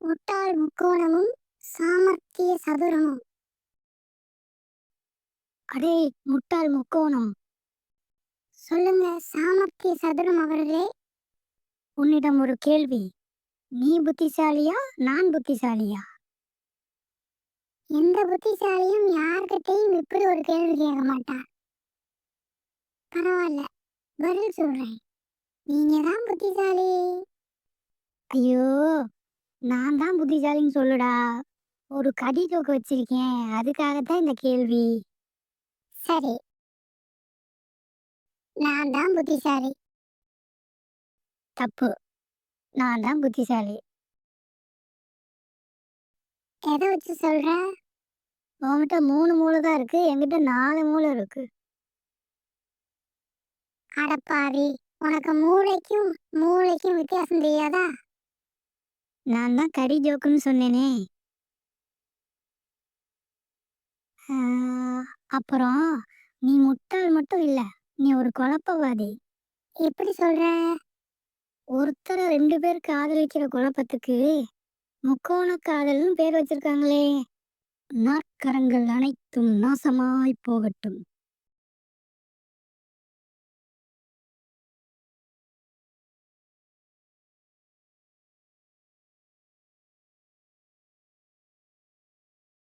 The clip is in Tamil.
முட்டாள் முக்கோணமும் சாமர்த்திய சதுரமும். அடே முட்டாள் முக்கோணம், சொல்லுங்க சாமர்த்திய சதுரம் அவர்களே. உன்னிடம் ஒரு கேள்வி. நீ புத்திசாலியா நான் புத்திசாலியா? எந்த புத்திசாலியும் யார்கிட்டயும் இப்படி ஒரு கேள்வி கேட்க மாட்டார். பரவாயில்ல, பதில் சொல்றேன். நீங்க தான் புத்திசாலி. ஐயோ, நான் தான் புத்திசாலின்னு சொல்லுடா. ஒரு கடி ஜோக்கு வச்சிருக்கேன், அதுக்காகத்தான் இந்த கேள்வி. சரி, நான் தான் புத்திசாலி. தப்பு, நான் தான் புத்திசாலி. எதை வச்சு சொல்ற? உன்கிட்ட 3 மூளை தான் இருக்கு, என்கிட்ட 4 மூளை இருக்கு. அடப்பாவி, உனக்கு மூளைக்கும் மூளைக்கும் வித்தியாசம் தெரியாதா? நான் தான் கடி ஜோக்குன்னு சொன்னேனே. அப்புறம் நீ முட்டாள் மட்டும் இல்ல, நீ ஒரு குழப்பவாதி. எப்படி சொல்ற? ஒருத்தரை 2 பேர் காதலிக்கிற குழப்பத்துக்கு முக்கோண காதல்னு பேர் வச்சிருக்காங்களே. நாற்கரங்கள் அனைத்தும் நாசமாய் போகட்டும்.